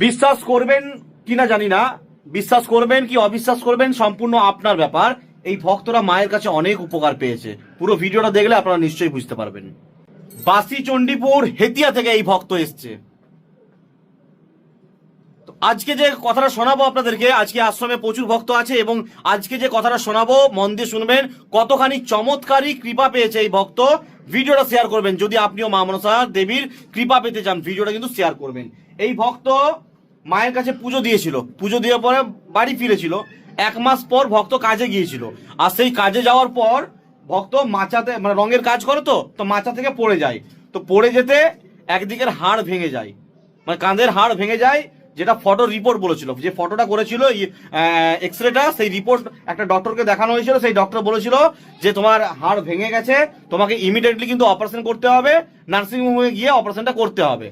বিশ্বাস করবেন কিনা জানি না, বিশ্বাস করবেন কি অবিশ্বাস করবেন সম্পূর্ণ আপনার ব্যাপার। এই ভক্তরা মায়ের কাছে অনেক উপকার পেয়েছে, পুরো ভিডিওটা দেখলে আপনারা নিশ্চয়ই বুঝতে পারবেন। বাসি চণ্ডীপুর হেতিয়া থেকে এই ভক্ত এসছে। আজকে যে কথাটা শোনাবো আপনাদেরকে, আজকে আশ্রমে প্রচুর ভক্ত আছে এবং আজকে যে কথাটা শোনাবো মন দিয়ে শুনবেন, কতখানি চমৎকারী কৃপা পেয়েছে এই ভক্ত। ভিডিওটা শেয়ার করবেন যদি আপনিও মা মনসা দেবীর কৃপা পেতে চান, ভিডিওটা কিন্তু শেয়ার করবেন। এই ভক্ত মায়ের কাছে পুজো দিয়েছিল, পুজো দেওয়ার পরে বাড়ি ফিরেছিল। 1 মাস পর ভক্ত কাজে গিয়েছিল, আর সেই কাজে যাওয়ার পর ভক্ত মাচাতে, মানে রঙের কাজ করে তো মাচা থেকে পড়ে যায়। তো পড়ে যেতে একদিকের হাড় ভেঙে যায়, মানে কাঁধের হাড় ভেঙে যায়, যেটা ফটো রিপোর্ট বলেছিল, যে ফটোটা করেছিল এক্সরেটা, সেই রিপোর্ট একটা ডক্টরকে দেখানো হয়েছিল। সেই ডক্টর বলেছিল যে তোমার হাড় ভেঙে গেছে, তোমাকে ইমিডিয়েটলি কিন্তু অপারেশন করতে হবে, নার্সিং হোমে গিয়ে অপারেশনটা করতে হবে।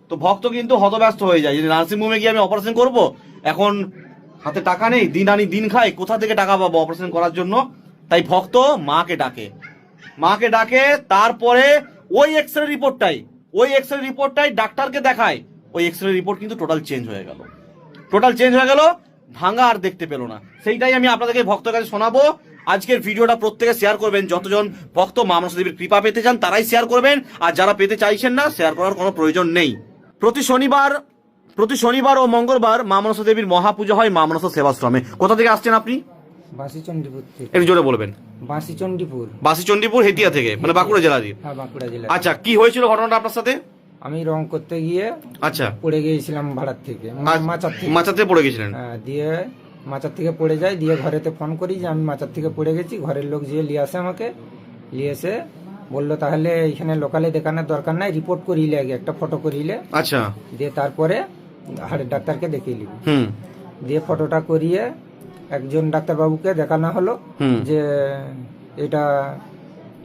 তো ভক্ত কিন্তু হতব্যস্ত হয়ে যায়, যে নার্সিং হোমে গিয়ে আমি অপারেশন করব, এখন হাতে টাকা নেই, দিন আনি দিন খাই, কোথা থেকে টাকা পাবো অপারেশন করার জন্য। তাই ভক্ত মাকে ডাকে, তারপরে ওই এক্সরে রিপোর্টটাই ডাক্তারকে দেখায়। ওই এক্সরে রিপোর্ট কিন্তু টোটাল চেঞ্জ হয়ে গেল, ভাঙা আর দেখতে পেল না। সেইটাই আমি আপনাদেরকে ভক্তের কাছে শোনাবো। আজকের ভিডিওটা প্রত্যেকে শেয়ার করবেন, যতজন ভক্ত মা মনসা দেবীর কৃপা পেতে চান তারাই শেয়ার করবেন, আর যারা পেতে চাইছেন না শেয়ার করার কোনো প্রয়োজন নেই। প্রতি শনিবার ও মঙ্গলবার মা মনসা দেবীর মহাপূজা হয় মা মনসা সেবাশ্রমে। কোথা থেকে আসছেন আপনি? বাসিচণ্ডীপুর থেকে। একটু জোরে বলবেন। বাসিচণ্ডীপুর হেতিয়া থেকে, মানে বাঁকুড়া জেলারই? হ্যাঁ, বাঁকুড়া জেলা। আচ্ছা, কি হয়েছিল ঘটনাটা আপনার সাথে? আমি রং করতে গিয়ে আচ্ছা পড়ে গিয়েছিলাম ভাড়ার থেকে, মাচাতে পড়ে গেছিলেন? হ্যাঁ, দিয়ে মাচার থেকে পড়ে যায়, দিয়ে ঘরেতে ফোন করি যে আমি মাচার থেকে পড়ে গেছি। ঘরের লোক যে নিয়ে আসে, আমাকে নিয়ে এসে বললো তাহলে এখানে লোকালে দেখানোর দরকার নাই, রিপোর্ট করিলে আগে, একটা ফটো করিলে। আচ্ছা, দিয়ে তারপরে হাড়ের ডাক্তারকে দেখিয়ে নিবি। হুম, দিয়ে ফটোটা করিয়ে একজন ডাক্তারবাবুকে দেখানো হলো যে এটা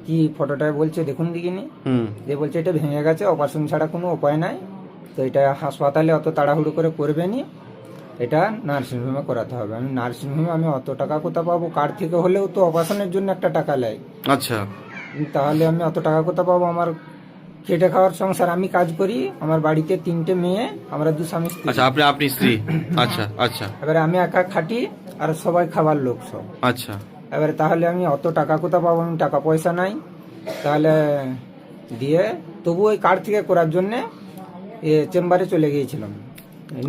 কি, ফটোটায় বলছে দেখুন দেখিনি, দিয়ে বলছে এটা ভেঙে গেছে, অপারেশন ছাড়া কোনো উপায় নাই, তো এটা হাসপাতালে অত তাড়াহুড়ো করে করবে নি, এটা নার্সিংহোমে করাতে হবে। আমি নার্সিংহোমে আমি অত টাকা কোথা পাবো, কার্ড থেকে হলেও তো অপারেশনের জন্য একটা টাকা নেয়। আচ্ছা, তাহলে আমি অত টাকা কোথা পাবো? আমার খেটে খাওয়ার সংসার, আমি কাজ করি, আমার বাড়িতে 3টে মেয়ে, আমরা 2 স্বামী স্ত্রী। আচ্ছা, আপনি স্ত্রী? আচ্ছা আচ্ছা, এবারে আমি একা খাটি আর সবাই খাবার লোক সব। আচ্ছা, এবারে তাহলে আমি অত টাকা কোথা পাবো? আমি টাকা পয়সা নাই। তাহলে দিয়ে তবু ওই কার্ড থেকে করার জন্য চেম্বারে চলে গিয়েছিলাম,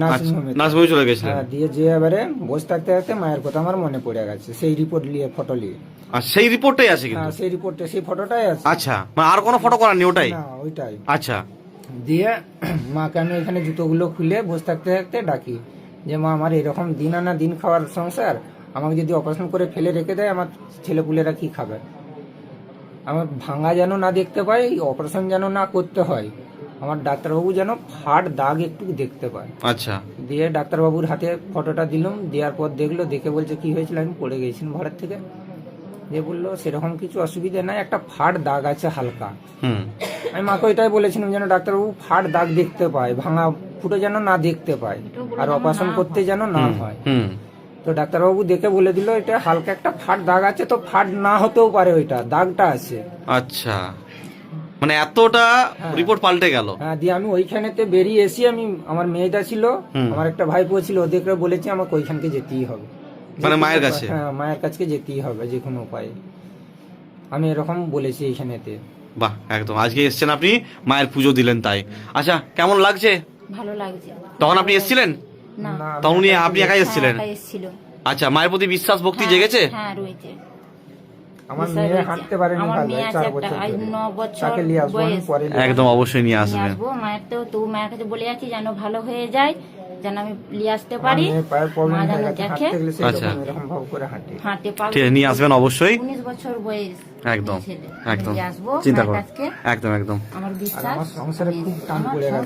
নার্সিংহোমে চলে গেছিলেন। দিয়ে যে এবারে বসে থাকতে থাকতে মায়ের কথা আমার মনে পড়ে গেছে, সেই রিপোর্ট নিয়ে, ফটো নিয়ে। আর সেই রিপোর্টটাই আছে কিন্তু? সেই রিপোর্টে সেই ফটোটাই আছে। আচ্ছা, মানে আর কোনো ফটো করার নেই? ওটাই? না, ওইটাই। আচ্ছা, দিয়ে মাকে আমি এখানে জুতোগুলো খুলে বসে থাকতে থাকতে ডাকি যে মা, আমার এরকম দিন আনা দিন খাওয়ার সংসার, আমাকে যদি অপারেশন করে ফেলে রেখে দেয়, আমার ছেলেপুলেরা কি খাবে? আমার ভাঙা যেন না দেখতে পাই, অপারেশন যেন না করতে হয়, আমার ডাক্তারবাবু যেন ফাট দাগ একটু দেখতে পায়। আচ্ছা, দিয়ে ডাক্তারবাবুর হাতে ফটোটা দিলাম, দেওয়ার পর দেখলো, দেখে বলছে কি হয়েছিল? আমি পড়ে গেছিলাম ভাড়ার থেকে। দিয়ে বললো সেরকম কিছু অসুবিধা নাই, একটা ফাট দাগ আছে হালকা। আমি মাকে ওইটাই বলেছিলাম যেন ডাক্তারবাবু ফাট দাগ দেখতে পায়, ভাঙা ফুটো যেন না দেখতে পায়, আর অপারেশন করতে যেন না হয়। তো ডাক্তারবাবু দেখে বলে দিল এটা হালকা একটা ফাট দাগ আছে, তো ফাট না হতেও পারে, ওইটা দাগটা আছে। আচ্ছা, মানে এতটা রিপোর্ট পাল্টে গেল? হ্যাঁ, দিয়ে আমি ওইখানেতে বেরিয়ে এসি, আমি আমার মেয়েটা ছিল, আমার একটা ভাইপো ছিল, ওদেরকে বলেছি আমাকে ওইখানকে যেতেই হবে, মানে মায়ের কাছে? হ্যাঁ, মায়ের কাছে যেতেই হবে যে কোনো উপায়ে, আমি এরকম বলেছি এইখানেতে। বাহ, একদম। আজকে এসেছেন আপনি, মায়ের পুজো দিলেন, তাই? আচ্ছা, কেমন লাগছে? ভালো লাগছে। তখন আপনি এসেছিলেন? না, তখন আপনি একাই এসেছিলেন? আচ্ছা, মায়ের প্রতি বিশ্বাস ভক্তি জেগেছে? হ্যাঁ, রয়েছে। আমার মেয়ে হাঁটতে পারেনি, আমার মেয়ে আছে একটা, 9 বছর বয়স। একদম, অবশ্যই নিয়ে আসবেন। মায়ের তো মায়ের কাছে বলে যাচ্ছি যেন ভালো হয়ে যায়, যেন আমি নিয়ে আসতে পারি, মা যেন দেখে। আচ্ছা, হাঁটতে পারবে, ঠিক আছে, নিয়ে আসবেন অবশ্যই। 19 বছর বয়স। একদম একদম, আসবো, চিন্তা করুন, একদম একদম। আমার বিশ্বাস।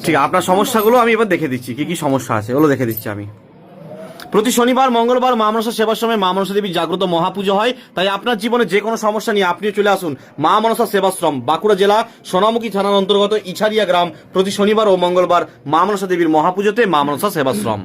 ঠিক, আপনার সমস্যাগুলো আমি এবার দেখে দিচ্ছি, কি কি সমস্যা আছে ওগুলো দেখে দিচ্ছি আমি। প্রতি শনিবার মঙ্গলবার মা মনসা সেবার সময় মা মনসা দেবীর জাগ্রত মহাপুজো হয়। তাই আপনার জীবনে যে কোনো সমস্যা নিয়ে আপনিও চলে আসুন মা মনসা সেবাশ্রম, বাঁকুড়া জেলা সোনামুখী থানার অন্তর্গত ইছারিয়া গ্রাম। প্রতি শনিবার ও মঙ্গলবার মা মনসা দেবীর মহাপুজোতে মা মনসা সেবাশ্রম।